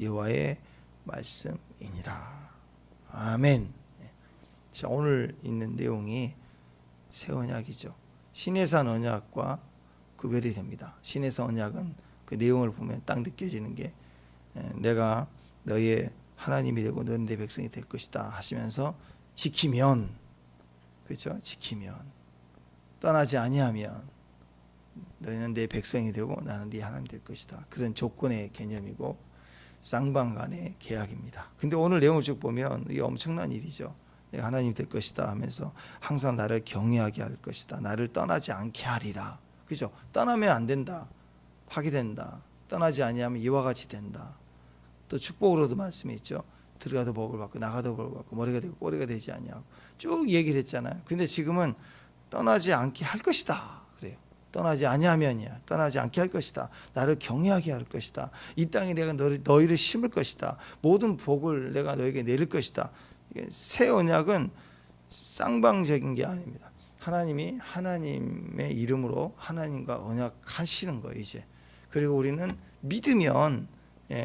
여호와의 말씀이니라. 아멘. 자, 오늘 있는 내용이 새 언약이죠. 시내산 언약과 구별이 됩니다. 시내산 언약은 그 내용을 보면 딱 느껴지는 게 내가 너의 하나님이 되고 너는 내 백성이 될 것이다 하시면서 지키면, 그렇죠? 지키면, 떠나지 아니하면 너희는 내 백성이 되고 나는 네 하나님 될 것이다. 그런 조건의 개념이고 쌍방 간의 계약입니다. 근데 오늘 내용을 쭉 보면 이게 엄청난 일이죠. 내가 하나님 될 것이다 하면서 항상 나를 경외하게 할 것이다. 나를 떠나지 않게 하리라. 그죠? 떠나면 안 된다. 파괴된다. 떠나지 아니하면 이와 같이 된다. 또 축복으로도 말씀이 있죠. 들어가도 복을 받고 나가도 복을 받고 머리가 되고 꼬리가 되지 아니하고 쭉 얘기를 했잖아요. 근데 지금은 떠나지 않게 할 것이다. 그래요. 떠나지 아니하면이야. 떠나지 않게 할 것이다. 나를 경외하게 할 것이다. 이 땅에 내가 너희를 심을 것이다. 모든 복을 내가 너에게 내릴 것이다. 새 언약은 쌍방적인 게 아닙니다. 하나님이 하나님의 이름으로 하나님과 언약하시는 거예요, 이제. 그리고 우리는 믿으면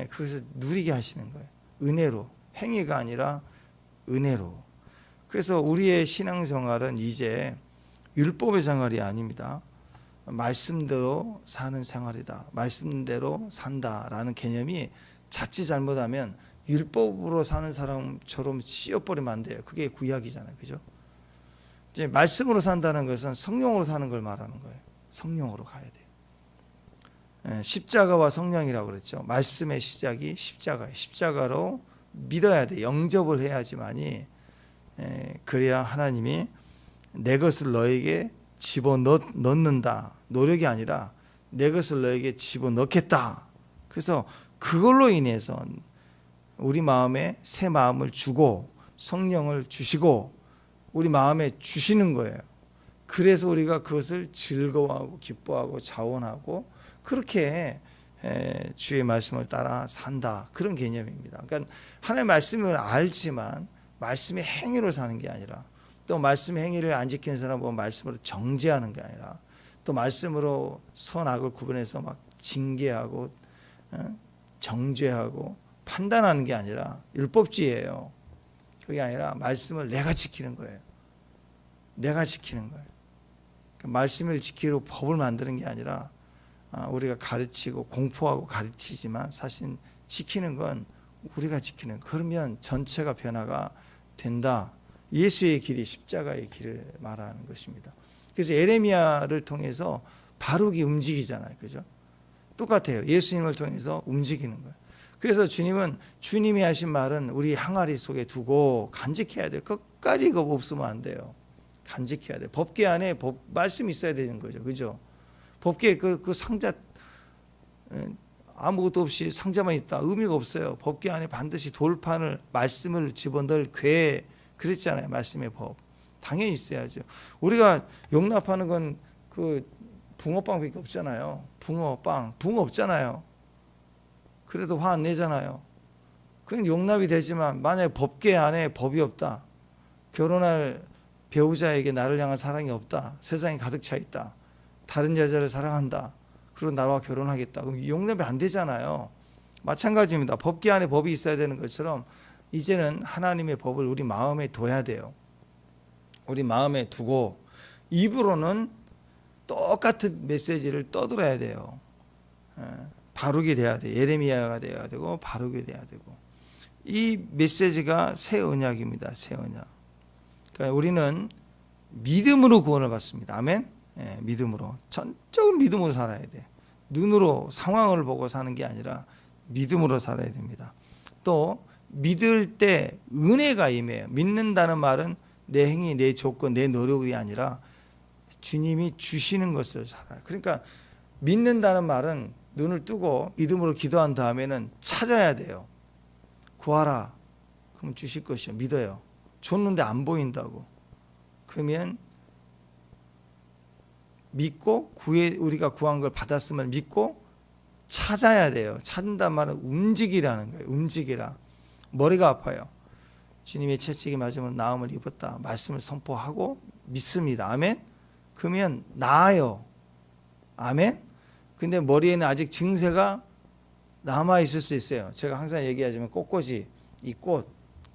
그것을 누리게 하시는 거예요. 은혜로, 행위가 아니라 은혜로. 그래서 우리의 신앙생활은 이제 율법의 생활이 아닙니다. 말씀대로 사는 생활이다. 말씀대로 산다라는 개념이 자칫 잘못하면 율법으로 사는 사람처럼 씌어버리면 안 돼요. 그게 구약이잖아요. 그죠? 이제 말씀으로 산다는 것은 성령으로 사는 걸 말하는 거예요. 성령으로 가야 돼요. 십자가와 성령이라고 그랬죠. 말씀의 시작이 십자가예요. 십자가로 믿어야 돼. 영접을 해야지만이 그래야 하나님이 내 것을 너에게 집어넣는다. 노력이 아니라 내 것을 너에게 집어넣겠다. 그래서 그걸로 인해서 우리 마음에 새 마음을 주고 성령을 주시고 우리 마음에 주시는 거예요. 그래서 우리가 그것을 즐거워하고 기뻐하고 자원하고 그렇게 주의 말씀을 따라 산다. 그런 개념입니다. 그러니까 하나님의 말씀을 알지만 말씀의 행위로 사는 게 아니라 또 말씀의 행위를 안 지키는 사람은 말씀으로 정죄하는 게 아니라 또 말씀으로 선악을 구분해서 막 징계하고 정죄하고 판단하는 게 아니라 율법주의예요. 그게 아니라 말씀을 내가 지키는 거예요. 내가 지키는 거예요. 그러니까 말씀을 지키려 법을 만드는 게 아니라 우리가 가르치고 공포하고 가르치지만 사실 지키는 건 우리가 지키는 거예요. 그러면 전체가 변화가 된다. 예수의 길이 십자가의 길을 말하는 것입니다. 그래서 에레미야를 통해서 바룩이 움직이잖아요. 그죠? 똑같아요. 예수님을 통해서 움직이는 거예요. 그래서 주님이 하신 말은 우리 항아리 속에 두고 간직해야 돼요. 끝까지 그거 없으면 안 돼요. 간직해야 돼요. 법궤 안에 말씀이 있어야 되는 거죠. 그죠? 법궤 그 상자 아무것도 없이 상자만 있다. 의미가 없어요. 법궤 안에 반드시 돌판을 말씀을 집어넣을 궤 그랬잖아요. 말씀의 법. 당연히 있어야죠. 우리가 용납하는 건 그 붕어빵밖에 없잖아요. 붕어 없잖아요. 그래도 화 안 내잖아요. 그건 용납이 되지만 만약에 법궤 안에 법이 없다. 결혼할 배우자에게 나를 향한 사랑이 없다. 세상에 가득 차 있다. 다른 여자를 사랑한다. 그리고 나와 결혼하겠다. 그럼 용납이 안 되잖아요. 마찬가지입니다. 법궤 안에 법이 있어야 되는 것처럼 이제는 하나님의 법을 우리 마음에 둬야 돼요. 우리 마음에 두고 입으로는 똑같은 메시지를 떠들어야 돼요. 바룩이 돼야 돼. 예레미야가 돼야 되고 바룩이 돼야 되고. 이 메시지가 새 언약입니다. 새 언약. 그러니까 우리는 믿음으로 구원을 받습니다. 아멘. 믿음으로. 전적으로 믿음으로 살아야 돼. 눈으로 상황을 보고 사는 게 아니라 믿음으로 살아야 됩니다. 또 믿을 때 은혜가 임해요. 믿는다는 말은 내 행위, 내 조건, 내 노력이 아니라 주님이 주시는 것을 살아요. 그러니까 믿는다는 말은 눈을 뜨고 믿음으로 기도한 다음에는 찾아야 돼요. 구하라. 그럼 주실 것이요. 믿어요. 줬는데 안 보인다고. 그러면 믿고 우리가 구한 걸 받았음을 믿고 찾아야 돼요. 찾는단 말은 움직이라는 거예요. 움직이라. 머리가 아파요. 주님의 채찍이 맞으면 나음을 입었다. 말씀을 선포하고 믿습니다. 아멘. 그러면 나아요. 아멘. 근데 머리에는 아직 증세가 남아 있을 수 있어요. 제가 항상 얘기하지만 꽃꽂이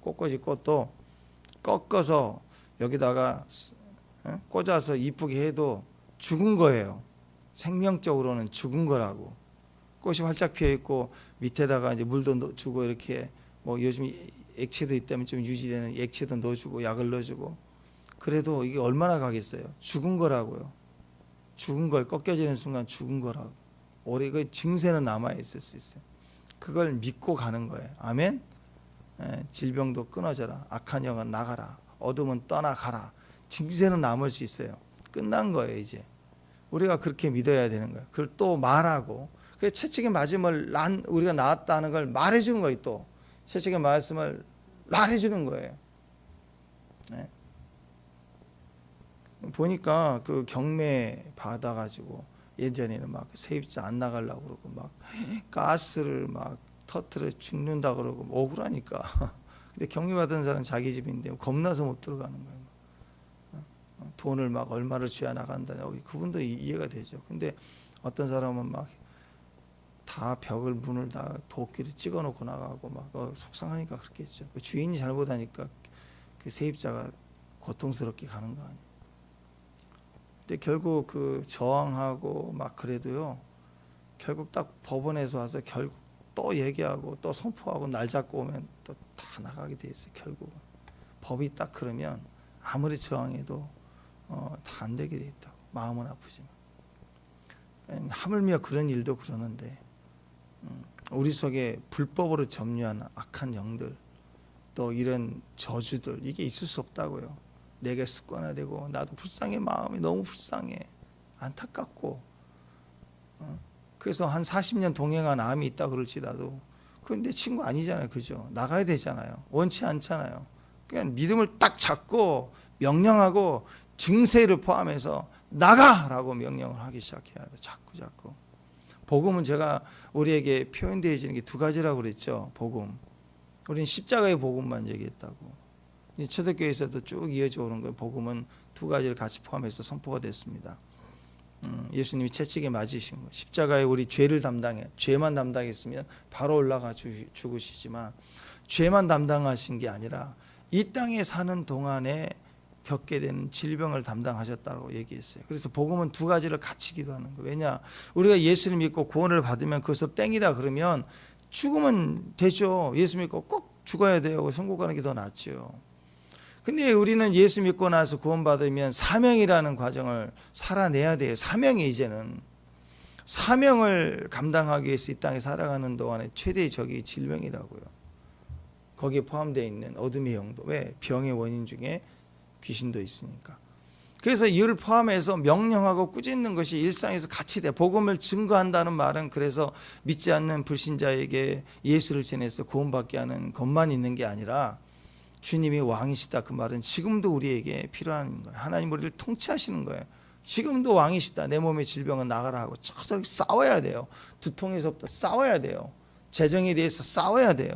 꽃꽂이 꽃도 꺾어서 여기다가 꽂아서 이쁘게 해도 죽은 거예요. 생명적으로는 죽은 거라고. 꽃이 활짝 피어 있고 밑에다가 이제 물도 주고 이렇게 뭐 요즘 액체도 있다면 좀 유지되는 액체도 넣어주고 약을 넣어주고 그래도 이게 얼마나 가겠어요. 죽은 거라고요. 죽은 거에 꺾여지는 순간 죽은 거라고. 오래 그 증세는 남아 있을 수 있어요. 그걸 믿고 가는 거예요. 아멘. 질병도 끊어져라. 악한 영은 나가라. 어둠은 떠나가라. 증세는 남을 수 있어요. 끝난 거예요. 이제 우리가 그렇게 믿어야 되는 거예요. 그걸 또 말하고 그 채찍에 맞음을 우리가 나았다는 걸 말해주는 거예요. 또 채찍에 맞음을 말해주는 거예요. 네. 보니까 그 경매 받아가지고 예전에는 막 세입자 안 나가려고 그러고 막 가스를 막 터트려 죽는다 그러고 억울하니까. 근데 경매 받은 사람은 자기 집인데 겁나서 못 들어가는 거예요. 돈을 막 얼마를 줘야 나간다. 그분도 이해가 되죠. 근데 어떤 사람은 막 다 벽을 문을 다 도끼를 찍어놓고 나가고 막 속상하니까 그렇겠죠. 그 주인이 잘못하니까 그 세입자가 고통스럽게 가는 거 아니에요. 근데 결국 그 저항하고 막 그래도요. 결국 딱 법원에서 와서 결국 또 얘기하고 또 선포하고 날 잡고 오면 또 다 나가게 돼 있어요. 결국은 법이 딱 그러면 아무리 저항해도 다 안 되게 돼 있다고. 마음은 아프지만 하물며 그런 일도 그러는데 우리 속에 불법으로 점유한 악한 영들 또 이런 저주들 이게 있을 수 없다고요. 내게 습관화되고 나도 불쌍해. 마음이 너무 불쌍해. 안타깝고 그래서 한 40년 동행한 암이 있다 그럴지라도 그건 내 친구 아니잖아요. 그죠? 나가야 되잖아요. 원치 않잖아요. 그냥 믿음을 딱 잡고 명령하고 증세를 포함해서 나가라고 명령을 하기 시작해야 돼. 자꾸 복음은 제가 우리에게 표현되어지는 게 두 가지라고 그랬죠. 복음. 우리는 십자가의 복음만 얘기했다고. 초대교회에서도 쭉 이어져 오는 거예요. 복음은 두 가지를 같이 포함해서 선포가 됐습니다. 예수님이 채찍에 맞으신 거. 십자가에 우리 죄를 담당해. 죄만 담당했으면 바로 올라가 죽으시지만 죄만 담당하신 게 아니라 이 땅에 사는 동안에 겪게 되는 질병을 담당하셨다고 얘기했어요. 그래서 복음은 두 가지를 같이 기도하는 거예요. 왜냐? 우리가 예수를 믿고 구원을 받으면 그것을 땡이다 그러면 죽으면 되죠. 예수 믿고 꼭 죽어야 돼요. 천국 가는 게 더 낫죠. 근데 우리는 예수 믿고 나서 구원받으면 사명이라는 과정을 살아내야 돼요. 사명이 이제는 사명을 감당하기 위해서 이 땅에 살아가는 동안에 최대의 적이 질병이라고요. 거기에 포함되어 있는 어둠의 영도. 왜? 병의 원인 중에 귀신도 있으니까. 그래서 이를 포함해서 명령하고 꾸짖는 것이 일상에서 같이 돼. 복음을 증거한다는 말은 그래서 믿지 않는 불신자에게 예수를 전해서 구원받게 하는 것만 있는 게 아니라 주님이 왕이시다 그 말은 지금도 우리에게 필요한 거예요. 하나님 우리를 통치하시는 거예요. 지금도 왕이시다. 내 몸의 질병은 나가라 하고 저렇게 싸워야 돼요. 두통에서부터 싸워야 돼요. 재정에 대해서 싸워야 돼요.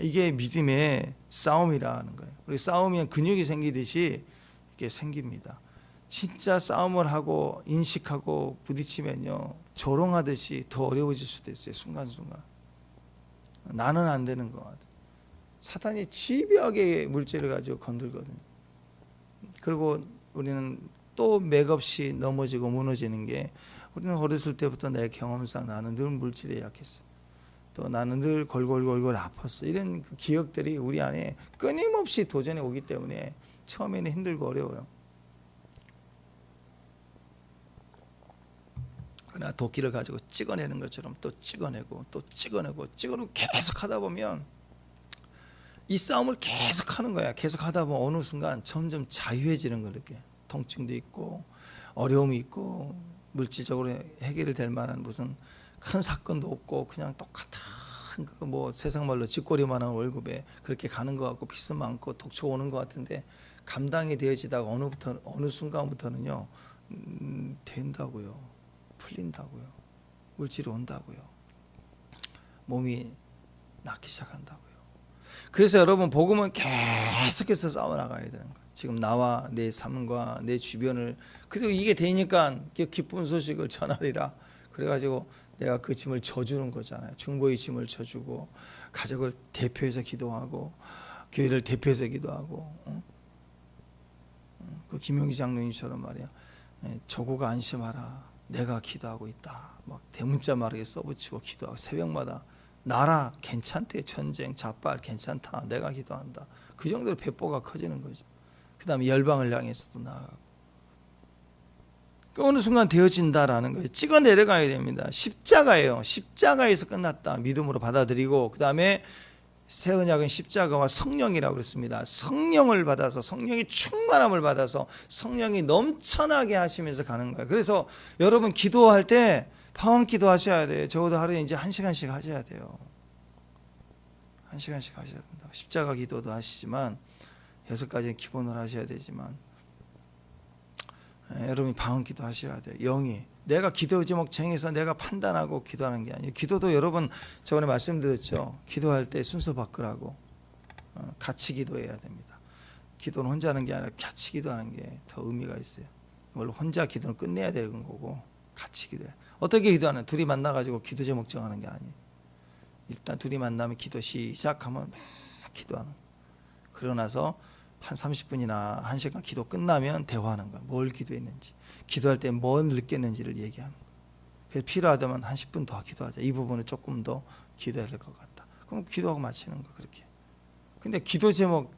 이게 믿음의 싸움이라는 거예요. 우리 싸우면 근육이 생기듯이 이게 생깁니다. 진짜 싸움을 하고 인식하고 부딪히면요 조롱하듯이 더 어려워질 수도 있어요. 순간순간 나는 안 되는 것 같아요. 사탄이 집요하게 물질을 가지고 건들거든요. 그리고 우리는 또 맥없이 넘어지고 무너지는 게 우리는 어렸을 때부터 내 경험상 나는 늘 물질에 약했어요. 또 나는 늘 골골골골 아팠어. 이런 그 기억들이 우리 안에 끊임없이 도전해 오기 때문에 처음에는 힘들고 어려워요. 그러나 도끼를 가지고 찍어내는 것처럼 또 찍어내고 또 찍어내고 계속 하다 보면 이 싸움을 계속 하는 거야. 계속 하다 보면 어느 순간 점점 자유해지는 걸 느껴요. 통증도 있고 어려움이 있고 물질적으로 해결될 만한 무슨 큰 사건도 없고 그냥 똑같은 그 뭐 세상 말로 쥐꼬리만한 월급에 그렇게 가는 것 같고 빚은 많고 독초 오는 것 같은데 감당이 되어지다가 어느 순간부터는요 된다고요. 풀린다고요. 물질이 온다고요. 몸이 낫기 시작한다고요. 그래서 여러분 복음은 계속해서 싸워나가야 되는 거예요. 지금 나와 내 삶과 내 주변을 그래도 이게 되니까 기쁜 소식을 전하리라. 그래가지고 내가 그 짐을 져주는 거잖아요. 중보의 짐을 져주고 가족을 대표해서 기도하고 교회를 대표해서 기도하고 그 김용기 장로님처럼 말이야. 조국아 안심하라. 내가 기도하고 있다. 막 대문자 말하게 써붙이고 기도하고 새벽마다 나라 괜찮대. 전쟁 자빨 괜찮다. 내가 기도한다. 그 정도로 배포가 커지는 거죠. 그 다음에 열방을 향해서도 나아가고 어느 순간 되어진다라는 거예요. 찍어 내려가야 됩니다. 십자가예요. 십자가에서 끝났다. 믿음으로 받아들이고 그 다음에 새 언약은 십자가와 성령이라고 그랬습니다. 성령을 받아서 성령의 충만함을 받아서 성령이 넘쳐나게 하시면서 가는 거예요. 그래서 여러분 기도할 때 방언 기도하셔야 돼요. 적어도 하루에 이제 1시간씩 하셔야 돼요. 1시간씩 하셔야 된다. 십자가 기도도 하시지만 6가지는 기본으로 하셔야 되지만 여러분이 방언 기도 하셔야 돼요. 영이 내가 기도 제목 정해서 내가 판단하고 기도하는 게 아니에요. 기도도 여러분 저번에 말씀드렸죠. 기도할 때 순서 바꾸라고 같이 기도해야 됩니다. 기도는 혼자 하는 게 아니라 같이 기도하는 게 더 의미가 있어요. 원래 혼자 기도는 끝내야 되는 거고 같이 기도해. 어떻게 기도하는? 둘이 만나가지고 기도 제목 정하는 게 아니에요. 일단 둘이 만나면 기도 시작하면 막 기도하는 거예요. 그러고 나서 한 30분이나 1시간 기도 끝나면 대화하는 거예요. 뭘 기도했는지, 기도할 때 뭘 느꼈는지를 얘기하는 거예요. 그래서 필요하다면 한 10분 더 기도하자. 이 부분은 조금 더 기도해야 될 것 같다. 그럼 기도하고 마치는 거예요. 그렇게. 근데 기도 제목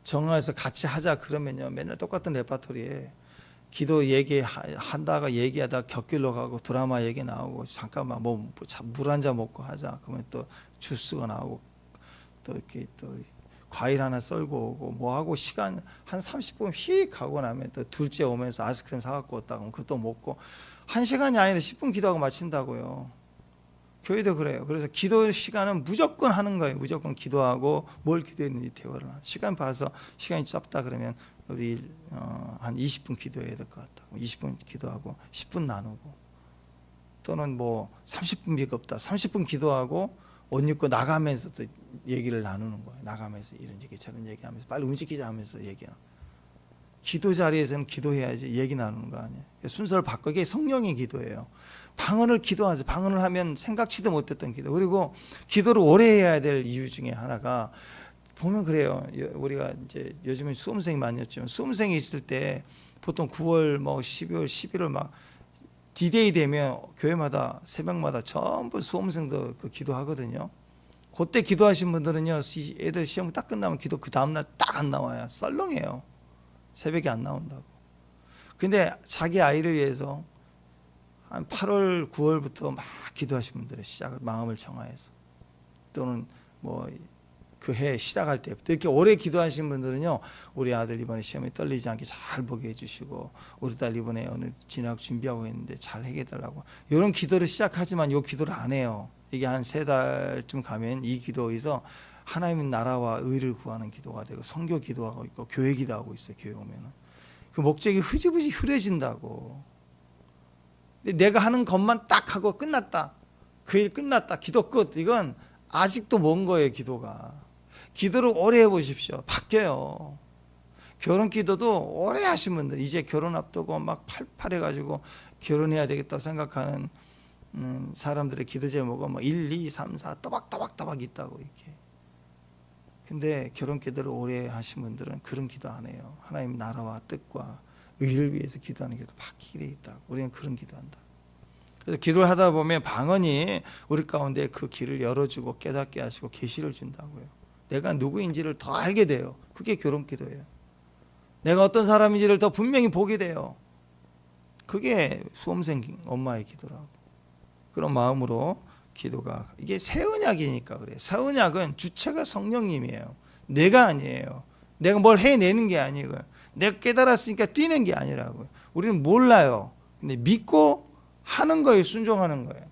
정해서 같이 하자 그러면요 맨날 똑같은 레파토리에 기도 얘기한다가 얘기하다 곁길로 가고 드라마 얘기 나오고 잠깐만 물 한 잔 먹고 하자. 그러면 또 주스가 나오고 또 이렇게 또 과일 하나 썰고 오고 뭐 하고 시간 한 30분 휙 하고 나면 또 둘째 오면서 아이스크림 사갖고 왔다 그러면 그것도 먹고 1시간이 아니라 10분 기도하고 마친다고요. 교회도 그래요. 그래서 기도 시간은 무조건 하는 거예요. 무조건 기도하고 뭘 기도했는지 대화를 하는. 시간 봐서 시간이 짧다 그러면 우리 한 20분 기도해야 될 것 같다. 20분 기도하고 10분 나누고 또는 뭐 30분밖에 없다. 30분 기도하고 옷 입고 나가면서 또 얘기를 나누는 거예요. 나가면서 이런 얘기 저런 얘기하면서 빨리 움직이자 하면서 얘기하는. 기도 자리에서는 기도해야지 얘기 나누는 거 아니에요. 순서를 바꾸게 성령의 기도예요. 방언을 기도하죠. 방언을 하면 생각지도 못했던 기도. 그리고 기도를 오래 해야 될 이유 중에 하나가 보면 그래요. 우리가 이제 요즘은 수험생이 많이 없지만 수험생이 있을 때 보통 9월 뭐 12월 11월 막 디데이 되면 교회마다 새벽마다 전부 수험생도 그 기도하거든요. 그때 기도하신 분들은요 애들 시험 딱 끝나면 기도 그 다음날 딱 안 나와요. 썰렁해요. 새벽에 안 나온다고. 근데 자기 아이를 위해서 한 8월 9월부터 막 기도하신 분들의 시작을 마음을 정하여서 또는 뭐 그 해 시작할 때부터 이렇게 오래 기도하신 분들은요 우리 아들 이번에 시험에 떨리지 않게 잘 보게 해주시고 우리 딸 이번에 어느 진학 준비하고 있는데 잘 해결해달라고 이런 기도를 시작하지만 이 기도를 안 해요. 이게 한 3달쯤 가면 이 기도에서 하나님의 나라와 의를 구하는 기도가 되고 선교 기도하고 있고 교회 기도하고 있어요. 교회 오면은 그 목적이 흐지부지 흐려진다고. 근데 내가 하는 것만 딱 하고 끝났다. 그 일 끝났다. 기도 끝. 이건 아직도 먼 거예요. 기도를 오래 해보십시오. 바뀌어요. 결혼 기도도 오래 하신 분들 이제 결혼 앞두고 막 팔팔해가지고 결혼해야 되겠다 생각하는 사람들의 기도 제목은 뭐 1, 2, 3, 4 또박또박 있다고 이렇게. 근데 결혼 기도를 오래 하신 분들은 그런 기도 안 해요. 하나님 나라와 뜻과 의를 위해서 기도하는 기도 바뀌게 돼 있다고. 우리는 그런 기도한다. 그래서 기도를 하다 보면 방언이 우리 가운데 그 길을 열어주고 깨닫게 하시고 계시를 준다고요. 내가 누구인지를 더 알게 돼요. 그게 결혼 기도예요. 내가 어떤 사람인지를 더 분명히 보게 돼요. 그게 수험생 엄마의 기도라고. 그런 마음으로 기도가 이게 새 언약이니까 그래요. 새 언약은 주체가 성령님이에요. 내가 아니에요. 내가 뭘 해내는 게 아니고 내가 깨달았으니까 뛰는 게 아니라고요. 우리는 몰라요. 근데 믿고 하는 거예요. 순종하는 거예요.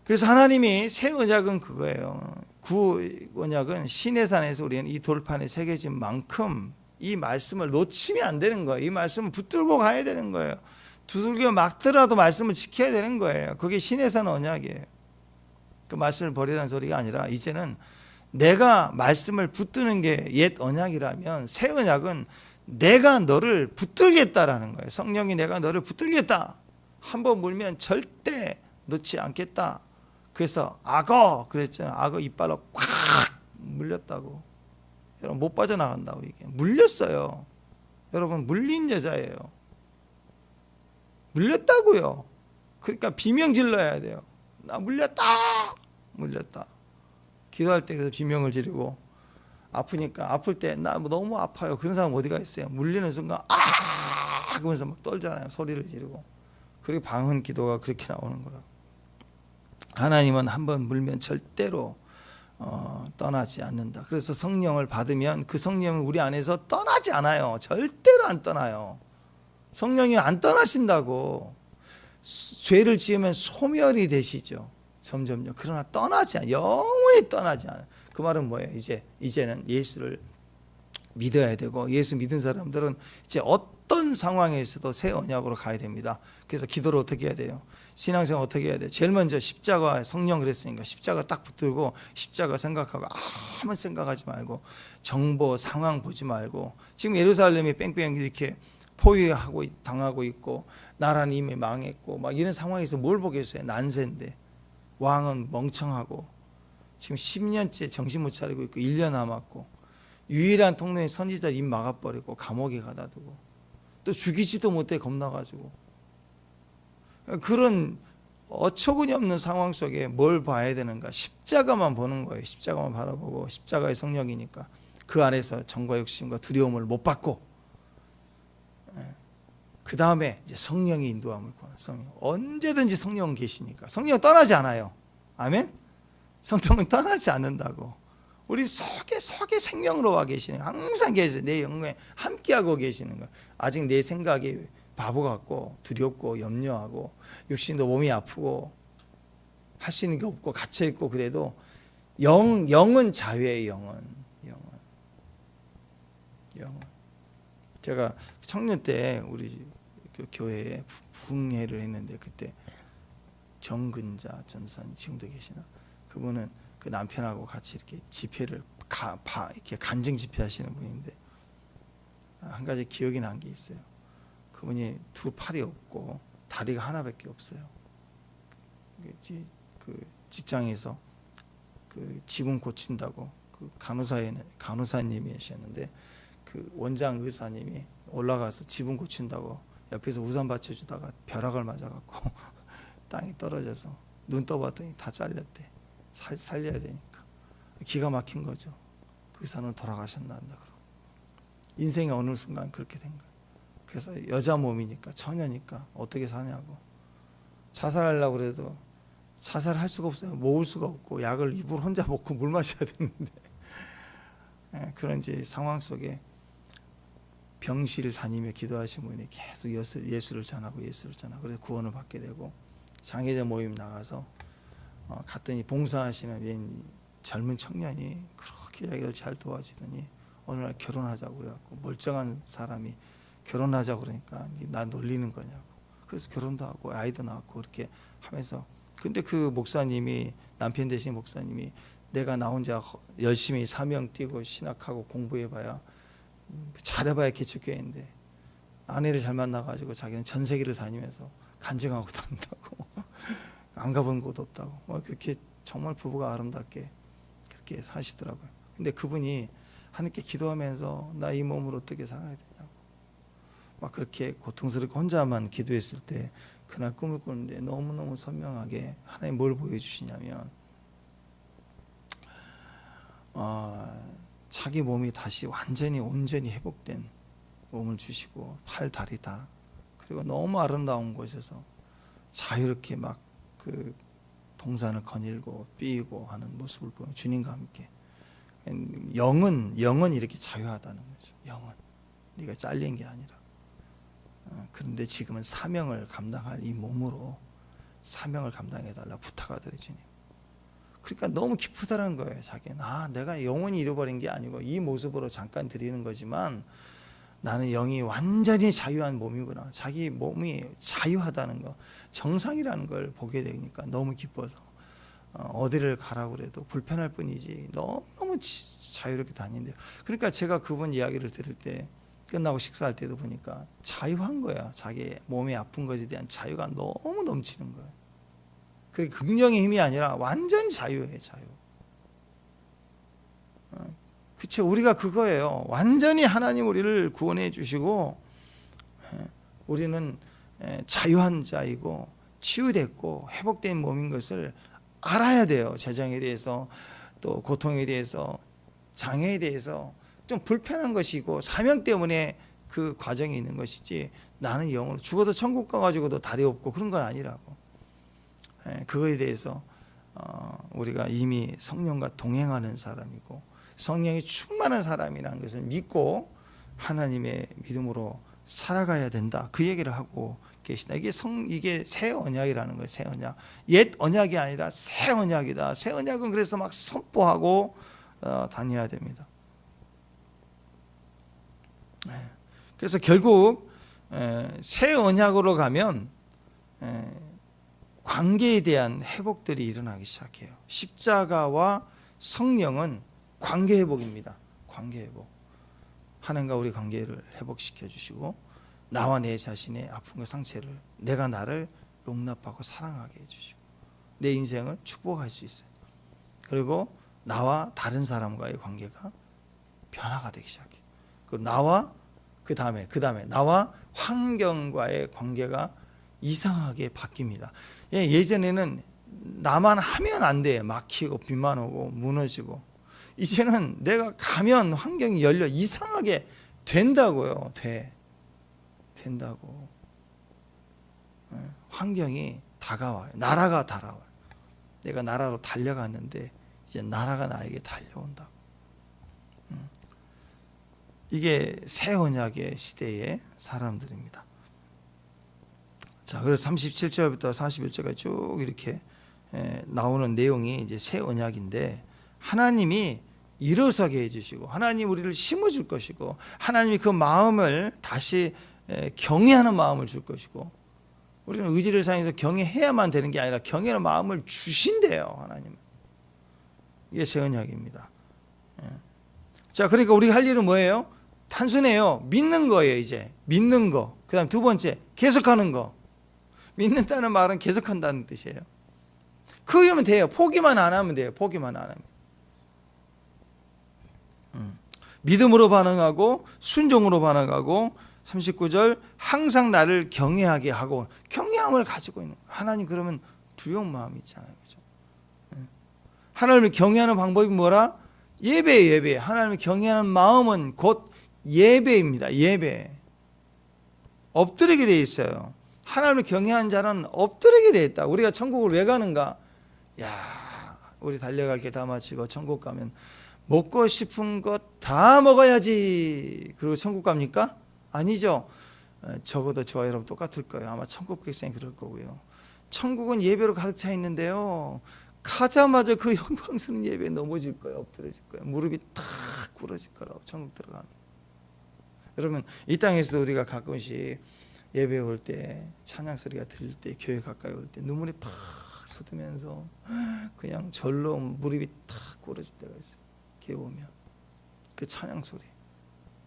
그래서 하나님이 새 언약은 그거예요. 구 언약은 시내산에서 우리는 이 돌판에 새겨진 만큼 이 말씀을 놓치면 안 되는 거예요. 이 말씀을 붙들고 가야 되는 거예요. 두들겨 맞더라도 말씀을 지켜야 되는 거예요. 그게 시내산 언약이에요. 그 말씀을 버리라는 소리가 아니라 이제는 내가 말씀을 붙드는 게 옛 언약이라면 새 언약은 내가 너를 붙들겠다라는 거예요. 성령이 내가 너를 붙들겠다. 한번 물면 절대 놓지 않겠다. 그래서 악어 그랬잖아요. 악어 이빨로 콱 물렸다고. 여러분 못 빠져나간다고. 이게 물렸어요. 여러분 물린 여자예요. 물렸다고요. 그러니까 비명 질러야 돼요. 나 물렸다. 물렸다. 기도할 때 그래서 비명을 지르고, 아프니까 아플 때 나 너무 아파요. 그런 사람 어디가 있어요? 물리는 순간 그러면서 막 떨잖아요. 소리를 지르고. 그리고 방언 기도가 그렇게 나오는 거라. 하나님은 한번 물면 절대로 떠나지 않는다. 그래서 성령을 받으면 그 성령은 우리 안에서 떠나지 않아요. 절대로 안 떠나요. 성령이 안 떠나신다고. 죄를 지으면 소멸이 되시죠. 점점요. 그러나 떠나지 않아요. 영원히 떠나지 않아요. 그 말은 뭐예요? 이제는 예수를 믿어야 되고, 예수 믿은 사람들은 이제 어떤 상황에서도 새 언약으로 가야 됩니다. 그래서 기도를 어떻게 해야 돼요? 신앙생활 어떻게 해야 돼요? 제일 먼저 십자가, 성령 그랬으니까 십자가 딱 붙들고 십자가 생각하고, 아무 생각하지 말고 정보 상황 보지 말고. 지금 예루살렘이 뺑뺑 이렇게 포위하고 당하고 있고 나라는 이미 망했고 막 이런 상황에서 뭘 보겠어요? 난세인데 왕은 멍청하고 지금 10년째 정신 못 차리고 있고 1년 남았고 유일한 통로인 선지자를 입 막아버리고 감옥에 가다 두고 또 죽이지도 못해 겁나가지고, 그런 어처구니 없는 상황 속에 뭘 봐야 되는가? 십자가만 보는 거예요. 십자가만 바라보고, 십자가의 성령이니까 그 안에서 정과 욕심과 두려움을 못 받고, 그 다음에 이제 성령의 인도함을 구하는. 성령, 언제든지 성령은 계시니까. 성령은 떠나지 않아요. 아멘. 성령은 떠나지 않는다고. 우리 속에 생명으로 와 계시는, 항상 계세요. 내 영혼에 함께하고 계시는 거. 아직 내 생각이 바보 같고 두렵고 염려하고 육신도 몸이 아프고 할 수 있는 게 없고 갇혀 있고 그래도 영은 자유의 영은. 제가 청년 때 우리 그 교회에 부흥회를 했는데, 그때 정근자 전도사님 지금도 계시나? 그분은 그 남편하고 같이 이렇게 집회를 이렇게 간증 집회 하시는 분인데, 한 가지 기억이 난 게 있어요. 그분이 두 팔이 없고 다리가 하나밖에 없어요. 그 직장에서 그 지붕 고친다고 그 간호사님이셨는데, 그 원장 의사님이 올라가서 지붕 고친다고 옆에서 우산 받쳐주다가 벼락을 맞아갖고 땅에 떨어져서 눈 떠봤더니 다 잘렸대. 살려야 되니까. 기가 막힌 거죠. 그 의사는 돌아가셨나 한다 그러고. 인생의 어느 순간 그렇게 된 거예요. 그래서 여자 몸이니까, 처녀니까 어떻게 사냐고. 자살하려고 그래도 자살할 수가 없어요. 모을 수가 없고 약을 입으로 혼자 먹고 물 마셔야 되는데 그런 이제 상황 속에 병실 다니며 기도하신 분이 계속 예수를 전하고 그래서 구원을 받게 되고, 장애자 모임 나가서 갔더니 봉사하시는 웬 젊은 청년이 그렇게 자기를 잘 도와주더니 어느 날 결혼하자고 그래갖고, 멀쩡한 사람이 결혼하자고 그러니까 나 놀리는 거냐고. 그래서 결혼도 하고 아이도 낳았고 그렇게 하면서, 근데 그 목사님이, 남편 되신 목사님이, 내가 나 혼자 열심히 사명 띄고 신학하고 공부해봐야, 잘해봐야 개척교회인데 아내를 잘 만나가지고 자기는 전 세계를 다니면서 간증하고 다닌다고 안 가본 곳 없다고. 그렇게 정말 부부가 아름답게 그렇게 사시더라고요. 근데 그분이 하나님께 기도하면서 나 이 몸으로 어떻게 살아야 되냐고 막 그렇게 고통스럽게 혼자만 기도했을 때, 그날 꿈을 꾸는데 너무너무 선명하게 하나님 뭘 보여주시냐면, 자기 몸이 다시 완전히 온전히 회복된 몸을 주시고, 팔, 다리 다, 그리고 너무 아름다운 곳에서 자유롭게 막 그 동산을 거닐고 삐고 하는 모습을 보면, 주님과 함께 영은 이렇게 자유하다는 거죠. 영은 네가 잘린 게 아니라. 그런데 지금은 사명을 감당할 이 몸으로 사명을 감당해달라 부탁하더래 주님. 그러니까 너무 기쁘다는 거예요. 자기는 내가 영원히 잃어버린 게 아니고 이 모습으로 잠깐 드리는 거지만 나는 영이 완전히 자유한 몸이구나. 자기 몸이 자유하다는 거, 정상이라는 걸 보게 되니까 너무 기뻐서 어디를 가라고 그래도 불편할 뿐이지 너무 자유롭게 다닌대요. 그러니까 제가 그분 이야기를 들을 때 끝나고 식사할 때도 보니까 자유한 거야. 자기 몸에 아픈 것에 대한 자유가 너무 넘치는 거야. 그게 긍정의 힘이 아니라 완전 자유예요. 자유. 그쵸? 우리가 그거예요. 완전히 하나님 우리를 구원해 주시고 우리는 자유한 자이고 치유됐고 회복된 몸인 것을 알아야 돼요. 재정에 대해서, 또 고통에 대해서, 장애에 대해서 좀 불편한 것이고 사명 때문에 그 과정이 있는 것이지, 나는 영으로 죽어도 천국 가가지고도 다리 없고 그런 건 아니라고. 그거에 대해서 우리가 이미 성령과 동행하는 사람이고 성령이 충만한 사람이라는 것을 믿고 하나님의 믿음으로 살아가야 된다. 그 얘기를 하고 계시다. 이게 새 언약이라는 거예요. 새 언약. 옛 언약이 아니라 새 언약이다. 새 언약은 그래서 막 선포하고 다녀야 됩니다. 그래서 결국 새 언약으로 가면 관계에 대한 회복들이 일어나기 시작해요. 십자가와 성령은 관계 회복입니다. 관계 회복. 하나님과 우리 관계를 회복시켜 주시고 나와 내 자신의 아픔과 상처를, 내가 나를 용납하고 사랑하게 해주시고 내 인생을 축복할 수 있어요. 그리고 나와 다른 사람과의 관계가 변화가 되기 시작해요. 그리고 나와 그 다음에 나와 환경과의 관계가 이상하게 바뀝니다. 예전에는 나만 하면 안 돼. 막히고 비만 오고 무너지고. 이제는 내가 가면 환경이 열려 이상하게 된다고요. 된다고. 환경이 다가와요. 나라가 달아와요. 내가 나라로 달려갔는데 이제 나라가 나에게 달려온다고. 이게 새 언약의 시대의 사람들입니다. 자, 그래서 37절부터 41절까지 쭉 이렇게 나오는 내용이 이제 새 언약인데, 하나님이 일어서게 해주시고 하나님 우리를 심어줄 것이고 하나님이 그 마음을 다시 경외하는 마음을 줄 것이고, 우리는 의지를 사용해서 경외해야만 되는 게 아니라 경외하는 마음을 주신대요. 하나님은. 이게 새 언약입니다. 자, 그러니까 우리가 할 일은 뭐예요? 단순해요. 믿는 거예요. 이제 믿는 거. 그 다음 두 번째, 계속하는 거. 믿는다는 말은 계속한다는 뜻이에요. 그거면 돼요. 포기만 안 하면 돼요. 포기만 안 하면. 믿음으로 반응하고 순종으로 반응하고, 39절 항상 나를 경외하게 하고, 경외함을 가지고 있는 거예요. 하나님 그러면 두려운 마음이 있잖아요. 그죠? 하나님을 경외하는 방법이 뭐라? 예배예요. 예배. 하나님을 경외하는 마음은 곧 예배입니다. 예배. 엎드리게 돼 있어요. 하나님을 경외하는 자는 엎드리게 돼 있다. 우리가 천국을 왜 가는가? 야, 우리 달려갈 게 다 마치고 천국 가면 먹고 싶은 것 다 먹어야지. 그리고 천국 갑니까? 아니죠. 적어도 저와 여러분 똑같을 거예요. 아마 천국 백성이 그럴 거고요. 천국은 예배로 가득 차 있는데요, 가자마자 그 영광스러운 예배에 넘어질 거예요. 엎드려질 거예요. 무릎이 탁 꿇어질 거라고. 천국 들어가면. 여러분, 이 땅에서도 우리가 가끔씩 예배 올 때, 찬양 소리가 들릴 때, 교회 가까이 올 때 눈물이 팍 쏟으면서 그냥 절로 무릎이 탁 꿇어질 때가 있어요. 교회 오면 그 찬양 소리.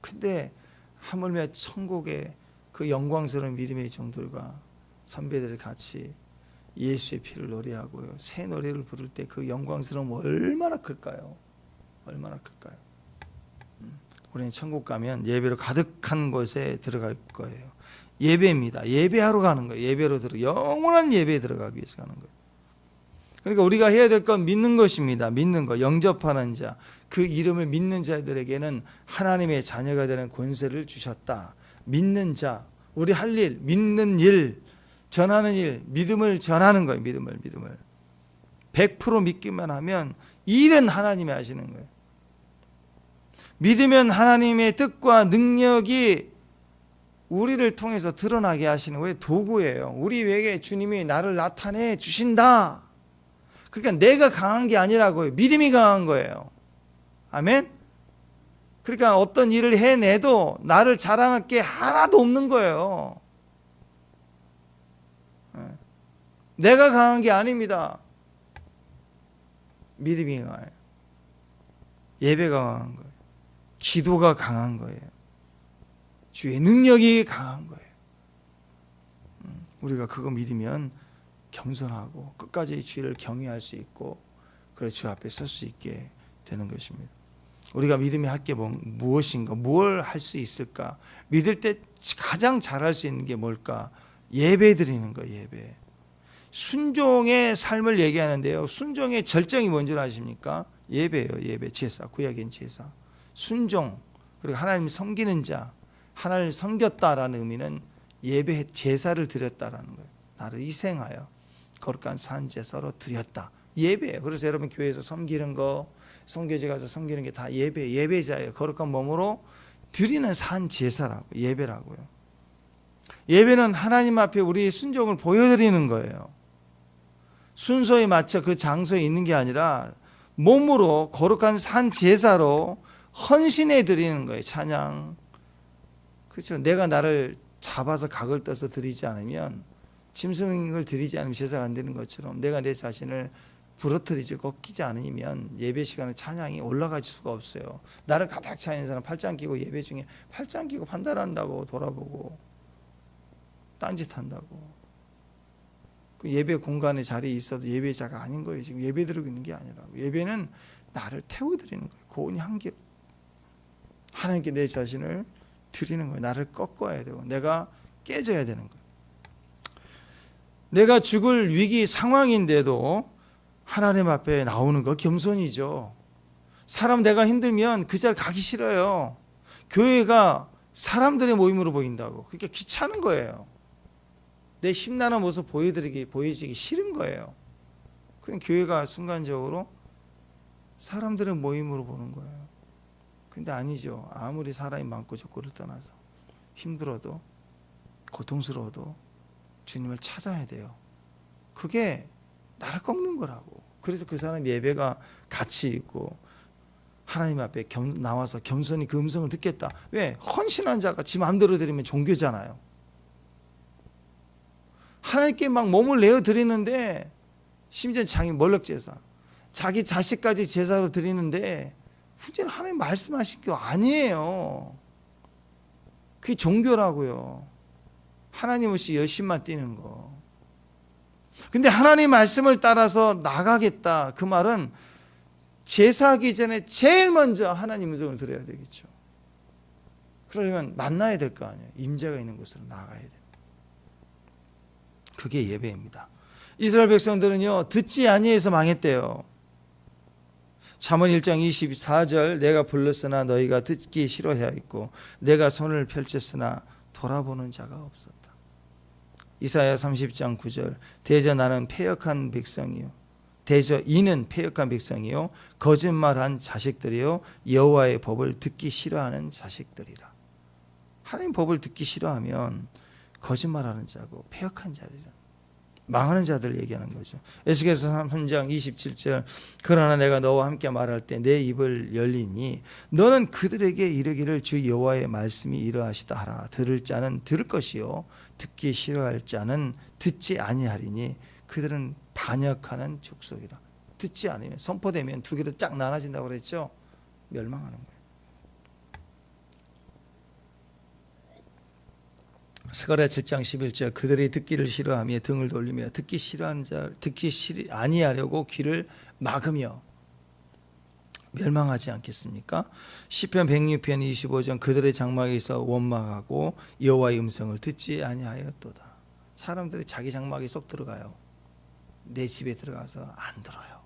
근데 하물며 천국의 그 영광스러운 믿음의 종들과 선배들이 같이 예수의 피를 노래하고요, 새 노래를 부를 때 그 영광스러움 얼마나 클까요? 얼마나 클까요? 우리는 천국 가면 예배로 가득한 곳에 들어갈 거예요. 예배입니다. 예배하러 가는 거예요. 예배로 영원한 예배에 들어가기 위해서 가는 거예요. 그러니까 우리가 해야 될 건 믿는 것입니다. 믿는 거. 영접하는 자, 그 이름을 믿는 자들에게는 하나님의 자녀가 되는 권세를 주셨다. 믿는 자, 우리 할 일, 믿는 일, 전하는 일, 믿음을 전하는 거예요. 믿음을 100% 믿기만 하면 일은 하나님이 하시는 거예요. 믿으면 하나님의 뜻과 능력이 우리를 통해서 드러나게 하시는 우리의 도구예요. 우리에게 주님이 나를 나타내 주신다. 그러니까 내가 강한 게 아니라고요. 믿음이 강한 거예요. 아멘? 그러니까 어떤 일을 해내도 나를 자랑할 게 하나도 없는 거예요. 내가 강한 게 아닙니다. 믿음이 강해요. 예배가 강한 거예요. 기도가 강한 거예요. 주의 능력이 강한 거예요. 우리가 그거 믿으면 겸손하고 끝까지 주를 경외할 수 있고 그래서 주 앞에 설 수 있게 되는 것입니다. 우리가 믿음이 할 게 무엇인가, 뭘 할 수 있을까? 믿을 때 가장 잘할 수 있는 게 뭘까? 예배 드리는 거예요. 예배. 순종의 삶을 얘기하는데요, 순종의 절정이 뭔지 아십니까? 예배예요. 예배, 제사, 구약엔 제사, 순종, 그리고 하나님 섬기는 자, 하나님을 섬겼다라는 의미는 예배, 제사를 드렸다라는 거예요. 나를 희생하여 거룩한 산제사로 드렸다. 예배예요. 그래서 여러분 교회에서 섬기는 거, 선교지 가서 섬기는 게 다 예배자예요. 거룩한 몸으로 드리는 산제사라고, 예배라고요. 예배는 하나님 앞에 우리의 순종을 보여드리는 거예요. 순서에 맞춰 그 장소에 있는 게 아니라 몸으로 거룩한 산제사로 헌신해 드리는 거예요. 찬양. 그렇죠. 내가 나를 잡아서 각을 떠서 드리지 않으면, 짐승을 드리지 않으면 제사가 안 되는 것처럼 내가 내 자신을 부러뜨리지 꺾이지 않으면 예배 시간에 찬양이 올라갈 수가 없어요. 나를 가득 차 있는 사람 팔짱 끼고 예배 중에 팔짱 끼고 판단한다고 돌아보고 딴짓한다고. 그 예배 공간에 자리에 있어도 예배자가 아닌 거예요. 지금 예배 드리고 있는 게 아니라고. 예배는 나를 태워드리는 거예요. 고운 향기로 하나님께 내 자신을 드리는 거예요. 나를 꺾어야 되고 내가 깨져야 되는 거예요. 내가 죽을 위기 상황인데도 하나님 앞에 나오는 거 겸손이죠. 사람 내가 힘들면 그 자리 가기 싫어요. 교회가 사람들의 모임으로 보인다고. 그러니까 귀찮은 거예요. 내 심란한 모습 보여지기 싫은 거예요. 그냥 교회가 순간적으로 사람들의 모임으로 보는 거예요. 근데 아니죠. 아무리 사람이 많고 적고를 떠나서 힘들어도 고통스러워도 주님을 찾아야 돼요. 그게 나를 꺾는 거라고. 그래서 그 사람 예배가 가치 있고 하나님 앞에 나와서 겸손히 그 음성을 듣겠다. 왜? 헌신한 자가 지 마음대로 드리면 종교잖아요. 하나님께 막 몸을 내어 드리는데, 심지어 자기 몰락제사, 자기 자식까지 제사로 드리는데 문제는 하나님 말씀하신 게 아니에요. 그게 종교라고요. 하나님 없이 열심만 뛰는 거. 근데 하나님 말씀을 따라서 나가겠다, 그 말은 제사하기 전에 제일 먼저 하나님 음성을 들어야 되겠죠. 그러려면 만나야 될 거 아니에요. 임재가 있는 곳으로 나가야 돼요. 그게 예배입니다. 이스라엘 백성들은요, 듣지 아니해서 망했대요. 잠언 1장 24절, 내가 불렀으나 너희가 듣기 싫어하였고 내가 손을 펼쳤으나 돌아보는 자가 없었다. 이사야 30장 9절, 대저 나는 패역한 백성이요, 대저 이는 패역한 백성이요 거짓말한 자식들이요 여호와의 법을 듣기 싫어하는 자식들이라. 하나님 법을 듣기 싫어하면 거짓말하는 자고 패역한 자들이라, 망하는 자들 얘기하는 거죠. 에스겔서 3장 27절, 그러나 내가 너와 함께 말할 때 내 입을 열리니 너는 그들에게 이르기를 주 여호와의 말씀이 이러하시다 하라. 들을 자는 들을 것이요 듣기 싫어할 자는 듣지 아니하리니 그들은 반역하는 족속이라. 듣지 않으면, 선포되면 두 개로 쫙 나눠진다고 그랬죠. 멸망하는 거예요. 스가랴 7장 11절, 그들이 듣기를 싫어하며 등을 돌리며 듣기 싫어하는 자, 듣기 아니하려고 귀를 막으며 멸망하지 않겠습니까? 시편 106편 25절, 그들의 장막에서 원망하고 여호와의 음성을 듣지 아니하였도다. 사람들이 자기 장막에 쏙 들어가요. 내 집에 들어가서 안 들어요.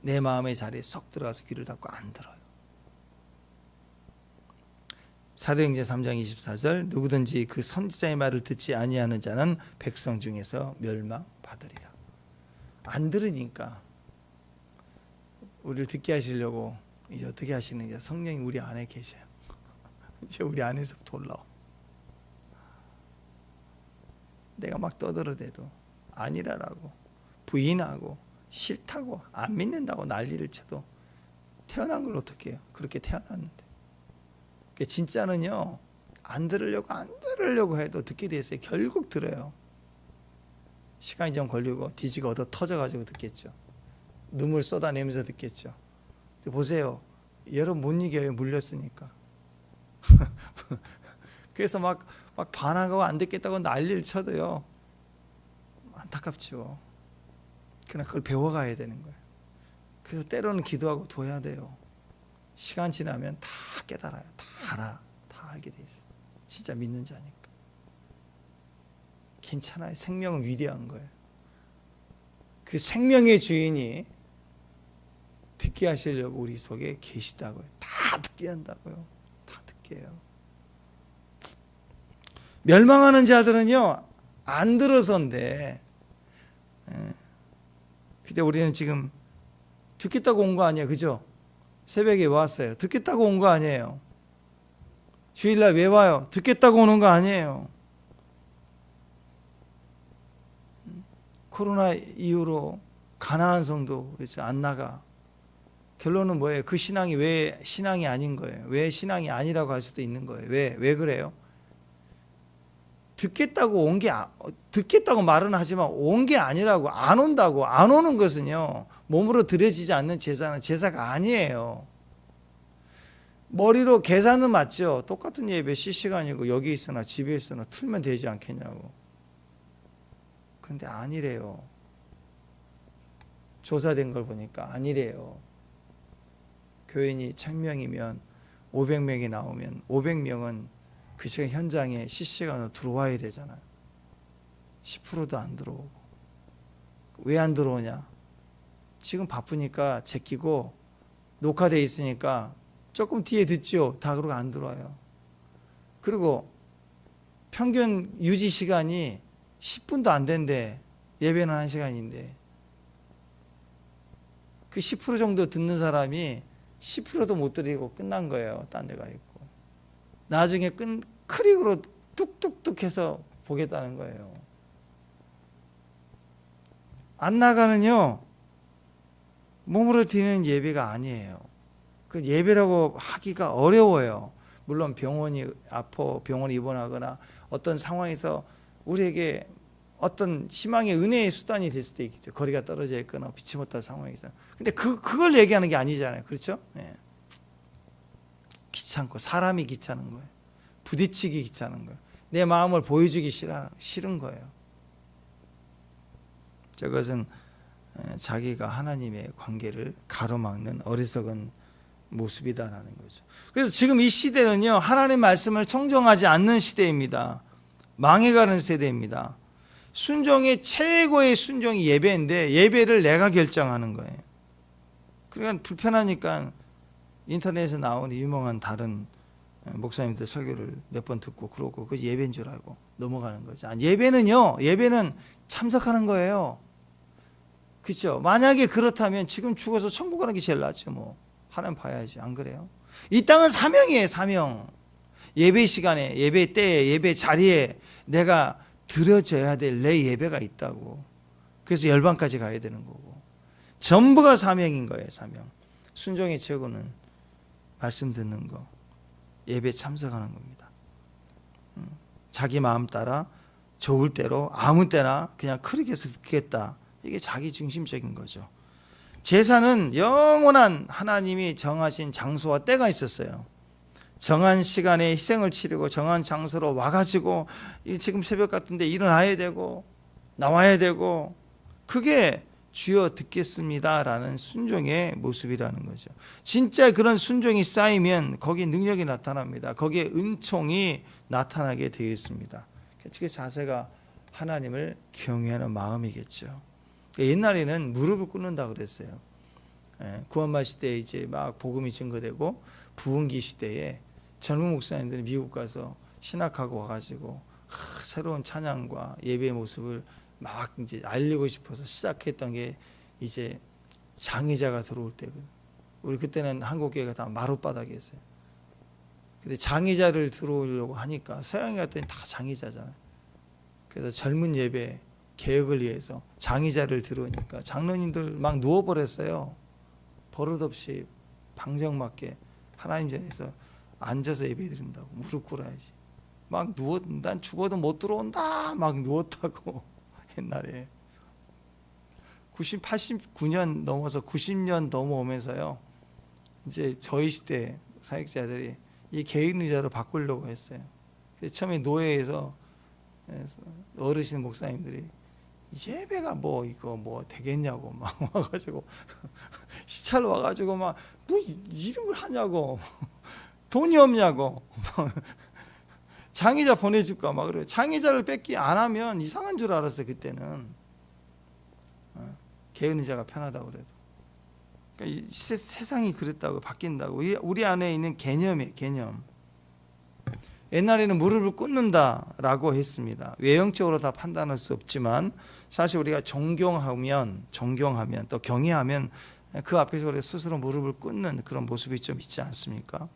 내 마음의 자리에 쏙 들어가서 귀를 닫고 안 들어요. 사도행전 3장 24절, 누구든지 그 선지자의 말을 듣지 아니하는 자는 백성 중에서 멸망받으리라. 안 들으니까 우리를 듣게 하시려고 이제 어떻게 하시느냐, 성령이 우리 안에 계셔요. 이제 우리 안에서부터 올라와. 내가 막 떠들어대도 아니라라고 부인하고 싫다고 안 믿는다고 난리를 쳐도 태어난 걸 어떻게 해요? 그렇게 태어났는데. 진짜는요, 안 들으려고 해도 듣게 돼 있어요. 결국 들어요. 시간이 좀 걸리고 뒤지가 얻어 터져가지고 듣겠죠. 눈물 쏟아내면서 듣겠죠. 보세요, 여러분 못 이겨요. 물렸으니까. 그래서 막 반항하고 안 듣겠다고 난리를 쳐도요, 안타깝죠. 그러나 그걸 배워가야 되는 거예요. 그래서 때로는 기도하고 둬야 돼요. 시간 지나면 다 깨달아요. 다 알아. 다 알게 돼 있어요. 진짜 믿는 자니까. 괜찮아요. 생명은 위대한 거예요. 그 생명의 주인이 듣게 하시려고 우리 속에 계시다고요. 다 듣게 한다고요. 다 듣게 해요. 멸망하는 자들은요, 안 들어서인데, 근데 우리는 지금 듣겠다고 온 거 아니에요. 그죠? 새벽에 왔어요. 듣겠다고 온 거 아니에요. 주일날 왜 와요? 듣겠다고 오는 거 아니에요. 코로나 이후로 가나안 성도 그래서 안 나가. 결론은 뭐예요? 그 신앙이 왜 신앙이 아닌 거예요? 왜 신앙이 아니라고 할 수도 있는 거예요? 왜 그래요? 듣겠다고 말은 하지만 온 게 아니라고, 안 온다고. 안 오는 것은요, 몸으로 드려지지 않는 제사는 제사가 아니에요. 머리로 계산은 맞죠. 똑같은 예배 실시간이고 여기 있으나 집에 있으나 틀면 되지 않겠냐고. 근데 아니래요. 조사된 걸 보니까 아니래요. 교인이 1000명이면 500명이 나오면 500명은 그 시간 현장에 실시간으로 들어와야 되잖아요. 10%도 안 들어오고. 왜 안 들어오냐? 지금 바쁘니까 제끼고 녹화돼 있으니까 조금 뒤에 듣죠. 다 그러고 안 들어와요. 그리고 평균 유지 시간이 10분도 안 된대. 예배는 1시간인데 그 10% 정도 듣는 사람이 10%도 못 드리고 끝난 거예요. 딴 데 가 있고. 나중에 클릭으로 뚝뚝뚝 해서 보겠다는 거예요. 안 나가는요, 몸으로 드리는 예배가 아니에요. 그 예배라고 하기가 어려워요. 물론 병원이 아파 병원에 입원하거나 어떤 상황에서 우리에게 어떤 희망의 은혜의 수단이 될 수도 있겠죠. 거리가 떨어져 있거나 빛이 못할 상황에서. 근데 그걸 얘기하는 게 아니잖아요. 그렇죠? 네. 귀찮고 사람이 귀찮은 거예요. 부딪히기 귀찮은 거예요. 내 마음을 보여주기 싫은 거예요. 저것은 자기가 하나님의 관계를 가로막는 어리석은 모습이다라는 거죠. 그래서 지금 이 시대는요, 하나님 말씀을 청정하지 않는 시대입니다. 망해가는 세대입니다. 순종의 최고의 순종이 예배인데 예배를 내가 결정하는 거예요. 그러니까 불편하니까 인터넷에 나오는 유명한 다른 목사님들 설교를 몇 번 듣고 그러고 그 예배인 줄 알고 넘어가는 거죠. 예배는 참석하는 거예요. 그렇죠? 만약에 그렇다면 지금 죽어서 천국 가는 게 제일 낫죠. 뭐 하나님 봐야지. 안 그래요? 이 땅은 사명이에요. 사명. 예배 시간에, 예배 때에, 예배 자리에 내가 드려져야 될 내 예배가 있다고. 그래서 열방까지 가야 되는 거고. 전부가 사명인 거예요. 사명. 순종의 최고는 말씀 듣는 거, 예배 참석하는 겁니다. 자기 마음 따라 좋을 대로 아무 때나 그냥 크리게서 듣겠다. 이게 자기 중심적인 거죠. 제사는 영원한 하나님이 정하신 장소와 때가 있었어요. 정한 시간에 희생을 치르고 정한 장소로 와가지고 지금 새벽 같은데 일어나야 되고 나와야 되고, 그게 주여 듣겠습니다 라는 순종의 모습이라는 거죠. 진짜 그런 순종이 쌓이면 거기에 능력이 나타납니다. 거기에 은총이 나타나게 되어 있습니다. 그 자세가 하나님을 경외하는 마음이겠죠. 옛날에는 무릎을 꿇는다 그랬어요. 구원말 시대에 이제 막 복음이 증거되고 부흥기 시대에 젊은 목사님들이 미국 가서 신학하고 와가지고 새로운 찬양과 예배의 모습을 막 이제 알리고 싶어서 시작했던 게 이제 장의자가 들어올 때거든. 우리 그때는 한국교회가 다 마룻바닥이었어요. 근데 장의자를 들어오려고 하니까 서양에 갔더니 다 장의자잖아요. 그래서 젊은 예배 개혁을 위해서 장의자를 들어오니까 장로님들 막 누워버렸어요. 버릇없이 방정맞게 하나님 전에서 앉아서 예배 드린다고. 무릎 꿇어야지. 막 난 죽어도 못 들어온다 막 누웠다고. 옛날에 89년 넘어서 90년 넘어오면서요, 이제 저희 시대 사역자들이 이 개인 의자로 바꾸려고 했어요. 처음에 노예에서 어르신 목사님들이 예배가 뭐 이거 뭐 되겠냐고 막 와가지고 시찰로 와가지고 막 뭐 이름을 하냐고 돈이 없냐고 장의자 보내줄까 막 그래요. 장의자를 뺏기 안 하면 이상한 줄 알았어요. 그때는 개인 의자가 편하다고 그래도. 그러니까 세상이 그랬다고 바뀐다고. 우리 안에 있는 개념이에요. 개념. 옛날에는 무릎을 꿇는다라고 했습니다. 외형적으로 다 판단할 수 없지만 사실 우리가 존경하면 또 경외하면 그 앞에서 우리가 스스로 무릎을 꿇는 그런 모습이 좀 있지 않습니까?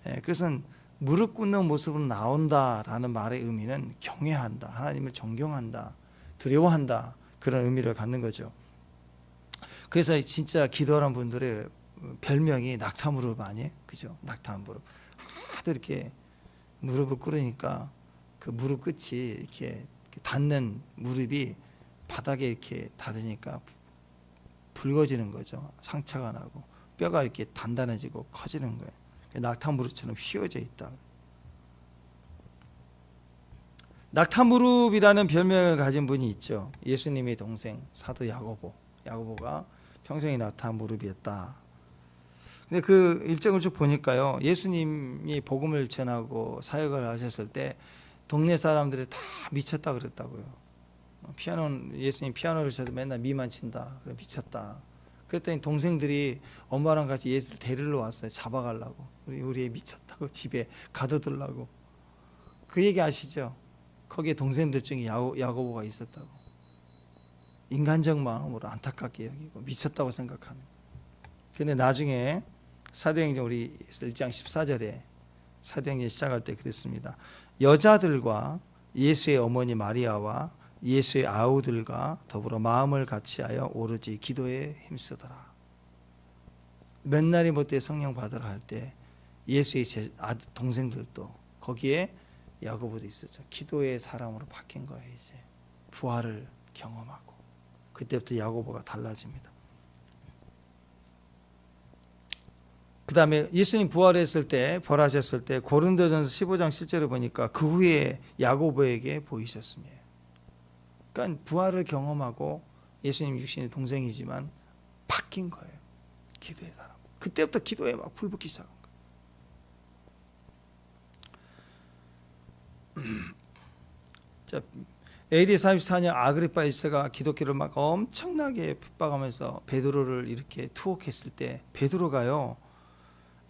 그것은 무릎 꿇는 모습으로 나온다라는 말의 의미는 경외한다, 하나님을 존경한다, 두려워한다, 그런 의미를 갖는 거죠. 그래서 진짜 기도하는 분들의 별명이 낙타무릎 아니에요? 그죠? 낙타무릎. 하도 이렇게 무릎을 꿇으니까 그 무릎 끝이 이렇게 닿는 무릎이 바닥에 이렇게 닿으니까 붉어지는 거죠. 상처가 나고 뼈가 이렇게 단단해지고 커지는 거예요. 낙타무릎처럼 휘어져 있다. 낙타무릎이라는 별명을 가진 분이 있죠. 예수님의 동생 사도 야고보가 평생이 낙타무릎이었다. 근데 그 일정을 쭉 보니까요, 예수님이 복음을 전하고 사역을 하셨을 때 동네 사람들이 다 미쳤다 그랬다고요. 예수님 피아노를 쳐도 맨날 미만 친다. 그래 미쳤다. 그랬더니 동생들이 엄마랑 같이 예수를 데리러 왔어요. 잡아가려고. 우리 애 미쳤다고 집에 가둬두려고. 그 얘기 아시죠? 거기에 동생들 중에 야고보가 있었다고. 인간적 마음으로 안타깝게 여기고 미쳤다고 생각하는. 근데 나중에 사도행전 우리 1장 14절에 사도행전 시작할 때 그랬습니다. 여자들과 예수의 어머니 마리아와 예수의 아우들과 더불어 마음을 같이하여 오로지 기도에 힘쓰더라. 몇 날이 못돼 성령 받으러 할 때 예수의 동생들도 거기에 야고보도 있었죠. 기도의 사람으로 바뀐 거예요. 이제 부활을 경험하고 그때부터 야고보가 달라집니다. 그 다음에 예수님 부활했을 때 벌하셨을 때 고린도전서 15장 7절을 보니까 그 후에 야고보에게 보이셨습니다. 그러니까 부활을 경험하고 예수님 육신의 동생이지만 바뀐 거예요. 기도의 사람. 그때부터 기도에 막 불붙기 시작한 거예요. 자, AD 44년 아그리파 1세가 기독교를 막 엄청나게 핍박하면서 베드로를 이렇게 투옥했을 때 베드로가요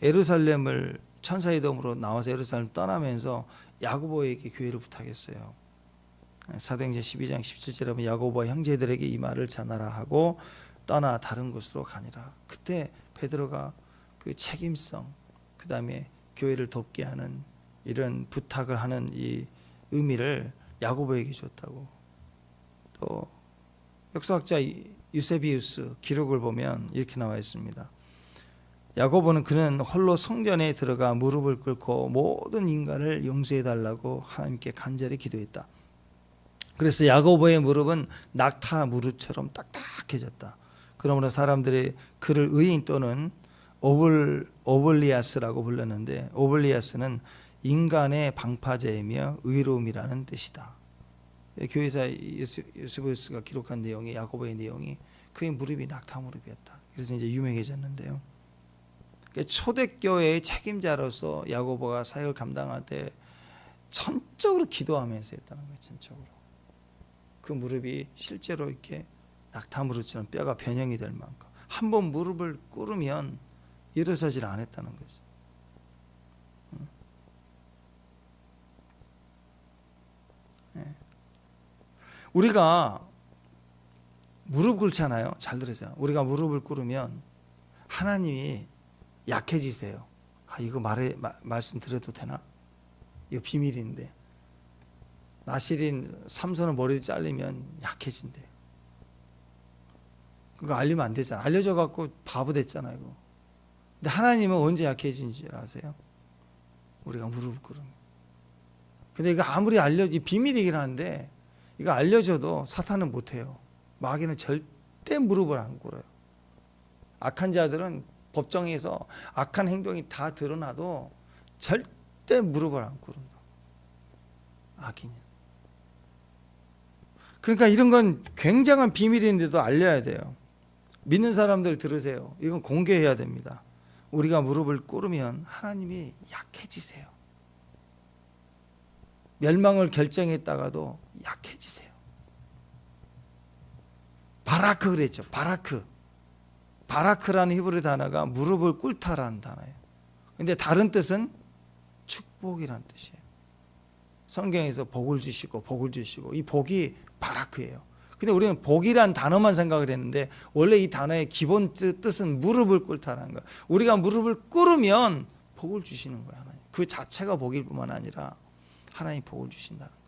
예루살렘을 천사의 도움으로 나와서 예루살렘 떠나면서 야고보에게 교회를 부탁했어요. 사도행전 12장 17절에 보면 야고보와 형제들에게 이 말을 전하라 하고 떠나 다른 곳으로 가니라. 그때 베드로가 그 책임성, 그 다음에 교회를 돕게 하는 이런 부탁을 하는 이 의미를 야고보에게 줬다고. 또 역사학자 유세비우스 기록을 보면 이렇게 나와 있습니다. 야고보는 그는 홀로 성전에 들어가 무릎을 꿇고 모든 인간을 용서해 달라고 하나님께 간절히 기도했다. 그래서 야고보의 무릎은 낙타 무릎처럼 딱딱해졌다. 그러므로 사람들이 그를 의인 또는 오블리아스라고 불렀는데 오블리아스는 인간의 방파제이며 의로움이라는 뜻이다. 교회사 유세비우스가 기록한 내용이 야고보의 내용이 그의 무릎이 낙타 무릎이었다. 그래서 이제 유명해졌는데요. 초대교회의 책임자로서 야고보가 사역을 감당할 때 전적으로 기도하면서 했다는 거예요. 전적으로. 그 무릎이 실제로 이렇게 낙타 무릎처럼 뼈가 변형이 될 만큼 한 번 무릎을 꿇으면 일어서질 않았다는 거죠. 우리가 무릎 꿇잖아요. 잘 들으세요. 우리가 무릎을 꿇으면 하나님이 약해지세요. 이거 말씀드려도 되나? 이거 비밀인데. 나실인 삼손은 머리를 잘리면 약해진대요. 그거 알리면 안 되잖아. 알려져 갖고 바보 됐잖아요. 이거. 근데 하나님은 언제 약해진 줄 아세요? 우리가 무릎을 꿇으면. 근데 이거 아무리 비밀이긴 한데 이거 알려줘도 사탄은 못해요. 마귀는 절대 무릎을 안 꿇어요. 악한 자들은 법정에서 악한 행동이 다 드러나도 절대 무릎을 안 꿇는다. 악인이. 그러니까 이런 건 굉장한 비밀인데도 알려야 돼요. 믿는 사람들 들으세요. 이건 공개해야 됩니다. 우리가 무릎을 꿇으면 하나님이 약해지세요. 멸망을 결정했다가도 약해지세요. 바라크 그랬죠. 바라크라는 히브리 단어가 무릎을 꿇다라는 단어예요. 근데 다른 뜻은 축복이라는 뜻이에요. 성경에서 복을 주시고 이 복이 바라크예요. 근데 우리는 복이란 단어만 생각을 했는데 원래 이 단어의 기본 뜻은 무릎을 꿇다라는 거예요. 우리가 무릎을 꿇으면 복을 주시는 거예요. 하나님. 그 자체가 복일 뿐만 아니라 하나님이 복을 주신다는 거예요.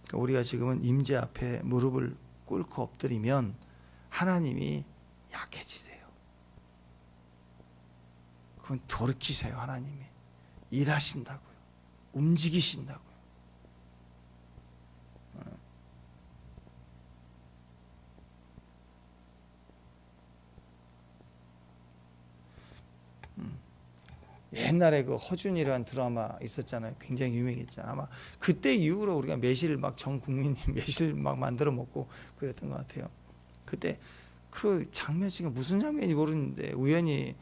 그러니까 우리가 지금은 임재 앞에 무릎을 꿇고 엎드리면 하나님이 약해지세요. 그건 돌이키세요. 하나님이 일하신다고요. 움직이신다고요. 옛날에 그 허준이라는 드라마 있었잖아요. 굉장히 유명했잖아요. 아마 그때 이후로 우리가 매실 막 전 국민이 매실 막 만들어 먹고 그랬던 것 같아요. 그때 그 장면 중에 무슨 장면인지 모르는데 우연히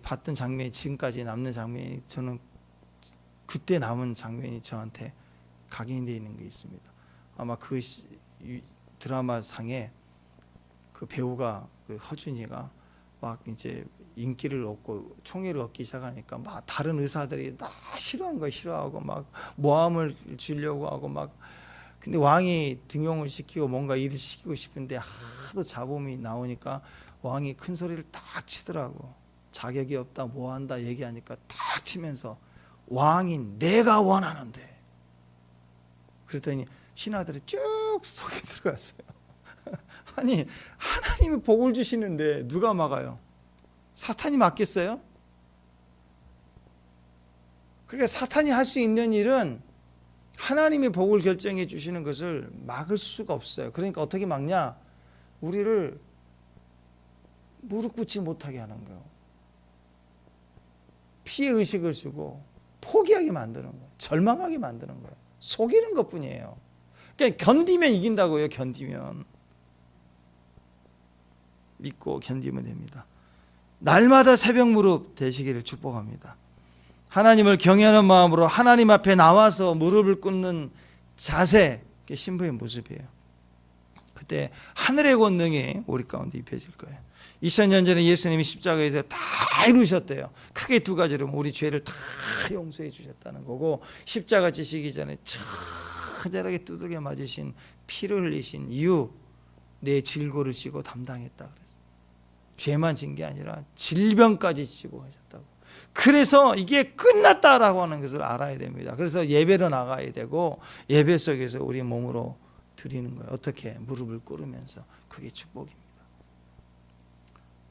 봤던 장면이 지금까지 남는 장면이 저는 그때 남은 장면이 저한테 각인되어 있는 게 있습니다. 아마 그 드라마 상에 그 배우가 그 허준이가 막 이제 인기를 얻고 총애를 얻기 시작하니까 막 다른 의사들이 다 싫어하는 거 싫어하고 막 모함을 주려고 하고 막 근데 왕이 등용을 시키고 뭔가 일을 시키고 싶은데 하도 잡음이 나오니까 왕이 큰 소리를 딱 치더라고. 자격이 없다 뭐한다 얘기하니까 딱 치면서 왕인 내가 원하는데 그랬더니 신하들이 쭉 속에 들어갔어요. 아니 하나님이 복을 주시는데 누가 막아요? 사탄이 막겠어요? 그러니까 사탄이 할 수 있는 일은 하나님이 복을 결정해 주시는 것을 막을 수가 없어요. 그러니까 어떻게 막냐? 우리를 무릎 꿇지 못하게 하는 거예요. 피해의식을 주고 포기하게 만드는 거예요. 절망하게 만드는 거예요. 속이는 것뿐이에요. 그러니까 견디면 이긴다고요. 견디면. 믿고 견디면 됩니다. 날마다 새벽 무릎 되시기를 축복합니다. 하나님을 경외하는 마음으로 하나님 앞에 나와서 무릎을 꿇는 자세, 그게 신부의 모습이에요. 그때 하늘의 권능이 우리 가운데 입혀질 거예요. 2000년 전에 예수님이 십자가에서 다 이루셨대요. 크게 두 가지로 우리 죄를 다 용서해 주셨다는 거고 십자가 지시기 전에 처절하게 두들겨 맞으신 피를 흘리신 이유 내 질고를 지고 담당했다 그랬어요. 죄만 진 게 아니라 질병까지 지고 가셨다고. 그래서 이게 끝났다라고 하는 것을 알아야 됩니다. 그래서 예배로 나가야 되고 예배 속에서 우리 몸으로 드리는 거예요. 어떻게? 무릎을 꿇으면서. 그게 축복입니다.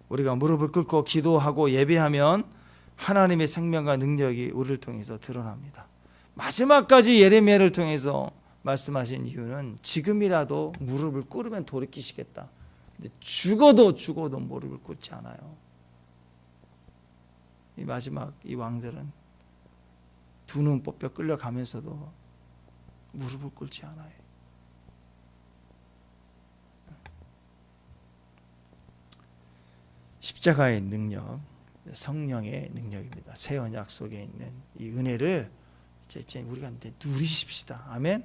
우리가 무릎을 꿇고 기도하고 예배하면 하나님의 생명과 능력이 우리를 통해서 드러납니다. 마지막까지 예레미야를 통해서 말씀하신 이유는 지금이라도 무릎을 꿇으면 돌이키시겠다. 근데 죽어도 무릎을 꿇지 않아요. 이 마지막 이 왕들은 두 눈 뽑혀 끌려가면서도 무릎을 꿇지 않아요. 십자가의 능력, 성령의 능력입니다. 새 언약 속에 있는 이 은혜를 이제 우리가 이제 누리십시다. 아멘.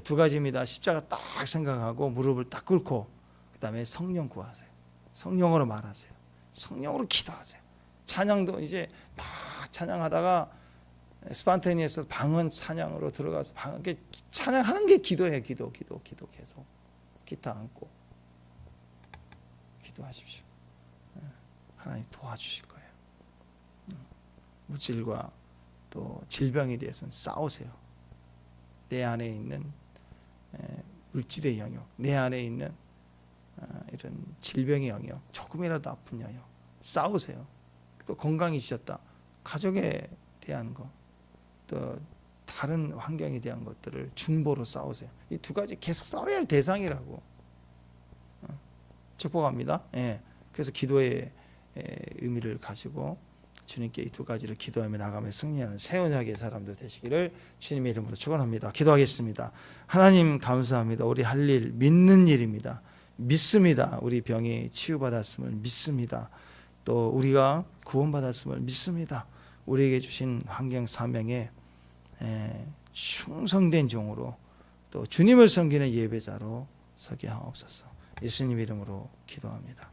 두 가지입니다. 십자가 딱 생각하고 무릎을 딱 꿇고 그 다음에 성령 구하세요. 성령으로 말하세요. 성령으로 기도하세요. 찬양도 이제 막 찬양하다가 스판테니에서 방언 찬양으로 들어가서 찬양하는 게 기도예요. 기도 계속 기타 안고 기도하십시오. 하나님 도와주실 거예요. 물질과 또 질병에 대해서는 싸우세요. 내 안에 있는 물질의 영역, 내 안에 있는 이런 질병의 영역, 조금이라도 아픈 영역 싸우세요. 또 건강이셨다. 가족에 대한 것, 또 다른 환경에 대한 것들을 중보로 싸우세요. 이 두 가지 계속 싸워야 할 대상이라고. 축복합니다. 그래서 기도의 의미를 가지고 주님께 이 두 가지를 기도하며 나가며 승리하는 새 언약의 사람들 되시기를 주님의 이름으로 축원합니다. 기도하겠습니다. 하나님 감사합니다. 우리 할 일 믿는 일입니다. 믿습니다. 우리 병이 치유받았음을 믿습니다. 또 우리가 구원받았음을 믿습니다. 우리에게 주신 환경 사명에 충성된 종으로 또 주님을 섬기는 예배자로 서게 하옵소서. 예수님 이름으로 기도합니다.